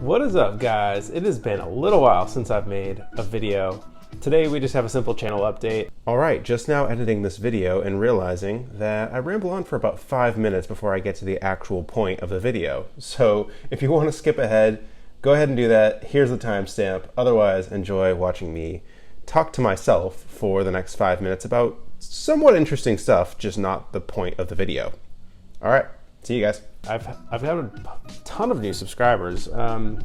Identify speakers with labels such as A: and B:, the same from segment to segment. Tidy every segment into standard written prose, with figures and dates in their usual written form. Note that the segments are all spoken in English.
A: What is up, guys? It has been a little while since I've made a video. Today we just have a simple channel update. Alright, just now editing this video and realizing that I ramble on for about 5 minutes before I get to the actual point of the video. So if you want to skip ahead, go ahead and do that. Here's the timestamp. Otherwise, enjoy watching me talk to myself for the next 5 minutes about somewhat interesting stuff, just not the point of the video. Alright, see you guys. I've got a ton of new subscribers. Let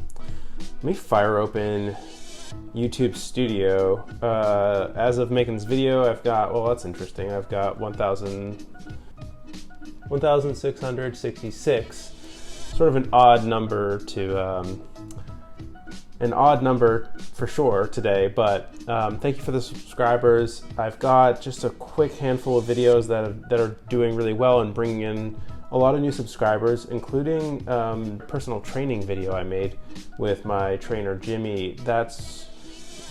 A: me fire open YouTube Studio. As of making this video, I've got, well, that's interesting. I've got 1,666. Sort of an odd number for sure today, but thank you for the subscribers. I've got just a quick handful of videos that are doing really well and bringing in a lot of new subscribers, including personal training video I made with my trainer Jimmy. That's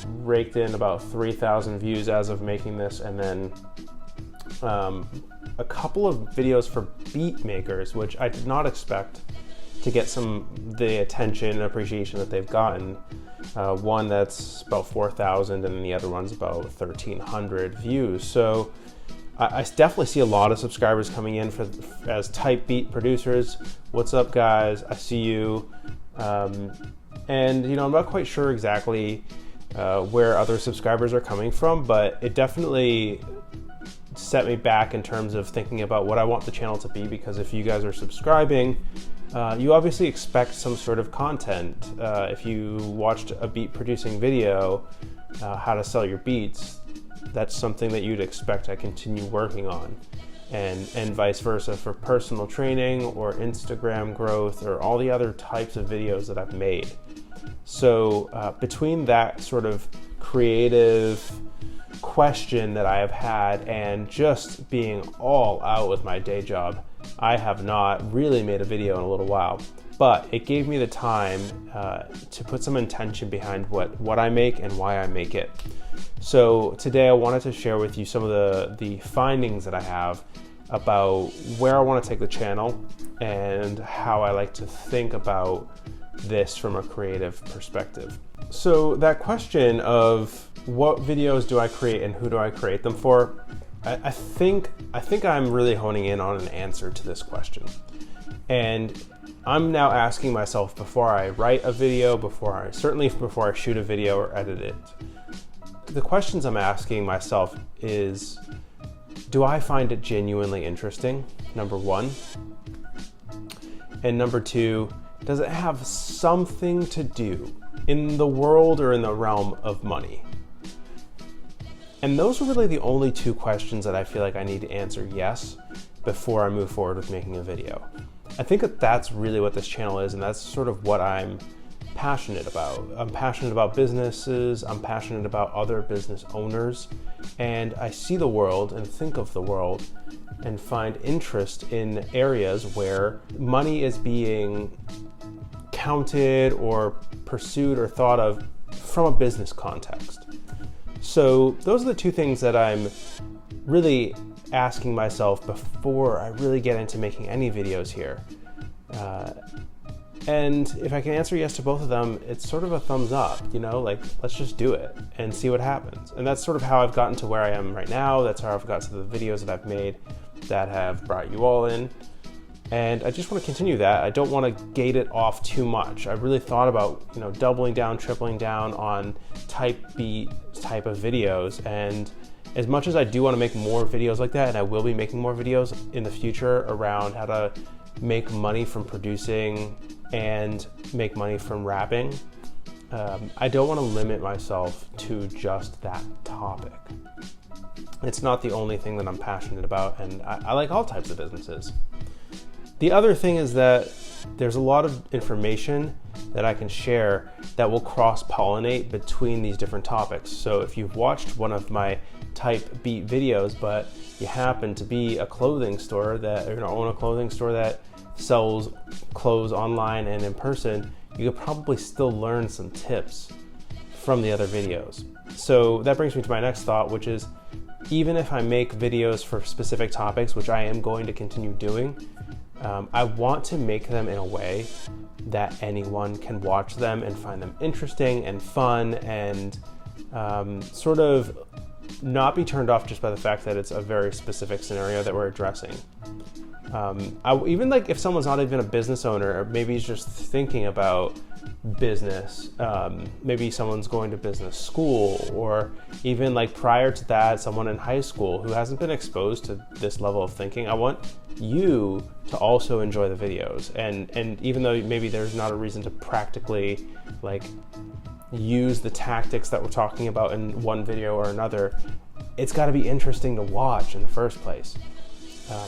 A: raked in about 3,000 views as of making this, and then a couple of videos for beat makers, which I did not expect to get the attention and appreciation that they've gotten. One that's about 4,000 and the other one's about 1,300 views. So I definitely see a lot of subscribers coming in as type beat producers. What's up, guys? I see you. And I'm not quite sure exactly where other subscribers are coming from, but it definitely set me back in terms of thinking about what I want the channel to be, because if you guys are subscribing, you obviously expect some sort of content. If you watched a beat producing video, how to sell your beats, that's something that you'd expect I continue working on, and vice versa for personal training or Instagram growth or all the other types of videos that I've made. So between that sort of creative question that I have had and just being all out with my day job, I have not really made a video in a little while, but it gave me the time to put some intention behind what I make and why I make it. So today I wanted to share with you some of the findings that I have about where I want to take the channel and how I like to think about this from a creative perspective. So that question of what videos do I create and who do I create them for, I think I'm really honing in on an answer to this question. And I'm now asking myself, before I write a video, certainly before I shoot a video or edit it, the questions I'm asking myself is, do I find it genuinely interesting? Number one. And number two, does it have something to do in the world or in the realm of money? And those are really the only two questions that I feel like I need to answer yes before I move forward with making a video. I think that that's really what this channel is, and that's sort of what I'm passionate about. I'm passionate about businesses, I'm passionate about other business owners, and I see the world and think of the world and find interest in areas where money is being counted or pursued or thought of from a business context. So those are the two things that I'm really asking myself before I really get into making any videos here. And if I can answer yes to both of them, it's sort of a thumbs up, like, let's just do it and see what happens. And that's sort of how I've gotten to where I am right now. That's how I've got to the videos that I've made that have brought you all in. And I just want to continue that. I don't want to gate it off too much. I really thought about, doubling down, tripling down on type beat type of videos. And as much as I do want to make more videos like that, and I will be making more videos in the future around how to make money from producing and make money from rapping, I don't want to limit myself to just that topic. It's not the only thing that I'm passionate about, and I like all types of businesses. The other thing is that there's a lot of information that I can share that will cross-pollinate between these different topics. So if you've watched one of my type beat videos, but you happen to be a clothing store own a clothing store that sells clothes online and in person, you could probably still learn some tips from the other videos. So that brings me to my next thought, which is, even if I make videos for specific topics, which I am going to continue doing, I want to make them in a way that anyone can watch them and find them interesting and fun, and sort of not be turned off just by the fact that it's a very specific scenario that we're addressing. Even like if someone's not even a business owner, or maybe he's just thinking about business, maybe someone's going to business school, or even like prior to that, someone in high school who hasn't been exposed to this level of thinking, I want you to also enjoy the videos. And even though maybe there's not a reason to practically like use the tactics that we're talking about in one video or another, it's got to be interesting to watch in the first place.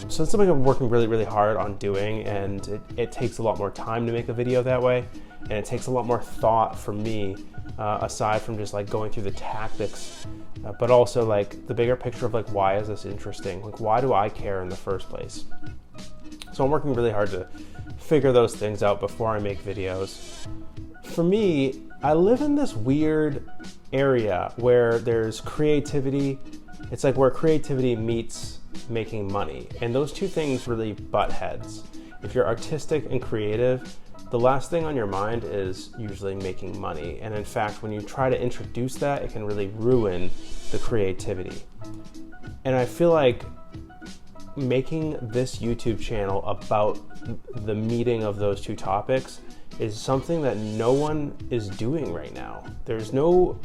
A: So it's something I'm working really, really hard on doing, and it takes a lot more time to make a video that way, and it takes a lot more thought from me, aside from just like going through the tactics, but also like the bigger picture of like, why is this interesting? Like, why do I care in the first place? So I'm working really hard to figure those things out before I make videos. For me, I live in this weird area where there's creativity. It's like where creativity meets making money, and those two things really butt heads. If you're artistic and creative, the last thing on your mind is usually making money, and in fact, when you try to introduce that, it can really ruin the creativity. And I feel like making this YouTube channel about the meeting of those two topics is something that no one is doing right now. There's no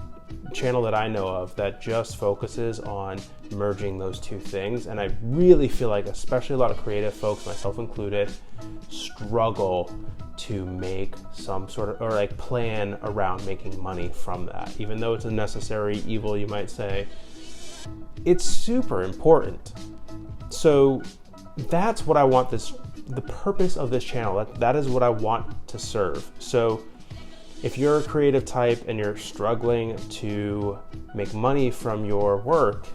A: channel that I know of that just focuses on merging those two things, and I really feel like especially a lot of creative folks, myself included, struggle to make some sort of, or like plan around making money from that. Even though it's a necessary evil, you might say, it's super important. So that's what I want the purpose of this channel, that is what I want to serve. So if you're a creative type and you're struggling to make money from your work,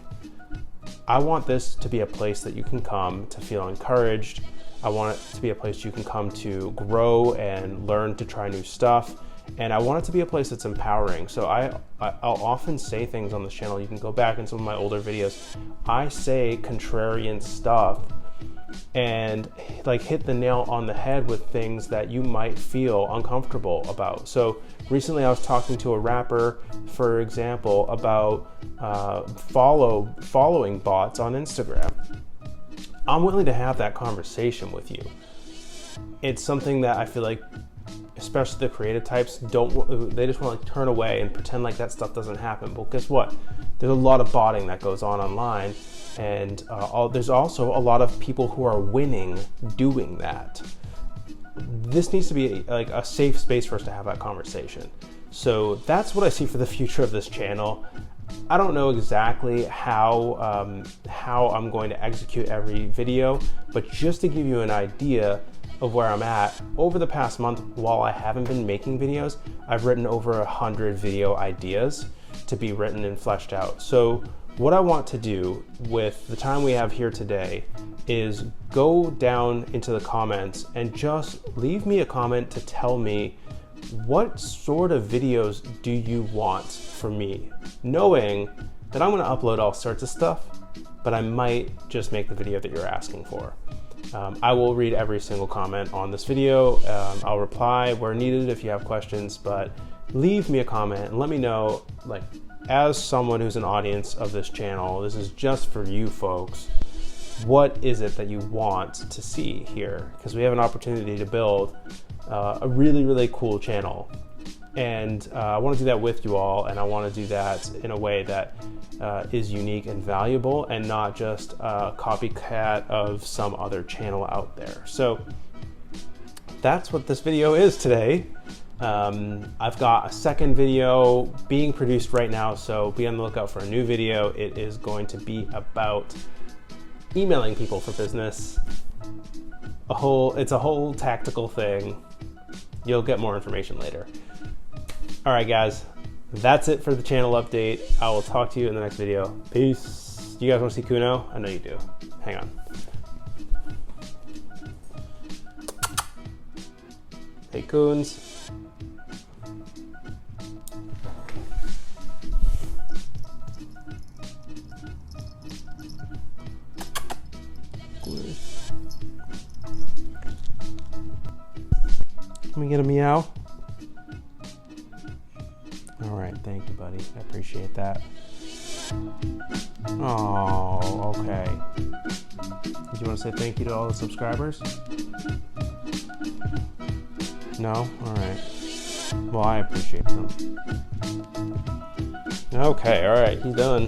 A: I want this to be a place that you can come to feel encouraged. I want it to be a place you can come to grow and learn to try new stuff. And I want it to be a place that's empowering. So I'll often say things on this channel. You can go back in some of my older videos. I say contrarian stuff and like hit the nail on the head with things that you might feel uncomfortable about. So recently I was talking to a rapper, for example, about following bots on Instagram. I'm willing to have that conversation with you. It's something that I feel like, especially the creative types, they just want to like turn away and pretend like that stuff doesn't happen. Well, guess what? There's a lot of botting that goes on online, and there's also a lot of people who are winning doing that. This needs to be like a safe space for us to have that conversation. So that's what I see for the future of this channel. I don't know exactly how I'm going to execute every video, but just to give you an idea of where I'm at, over the past month, while I haven't been making videos, I've written over 100 video ideas to be written and fleshed out. So what I want to do with the time we have here today is go down into the comments and just leave me a comment to tell me what sort of videos do you want from me, knowing that I'm going to upload all sorts of stuff, but I might just make the video that you're asking for. I will read every single comment on this video. I'll reply where needed if you have questions, but leave me a comment and let me know, like, as someone who's an audience of this channel, this is just for you folks, what is it that you want to see here? Because we have an opportunity to build a really, really cool channel. And I want to do that with you all, and I want to do that in a way that is unique and valuable, and not just a copycat of some other channel out there. So that's what this video is today. I've got a second video being produced right now, so be on the lookout for a new video. It is going to be about emailing people for business. It's a whole tactical thing. You'll get more information later. All right, guys, that's it for the channel update. I will talk to you in the next video. Peace. You guys want to see Kuno? I know you do. Hang on. Hey, Coons. Can we get a meow? All right, thank you, buddy. I appreciate that. Oh, okay. Do you want to say thank you to all the subscribers? No? All right. Well, I appreciate them. Okay, all right, he's done.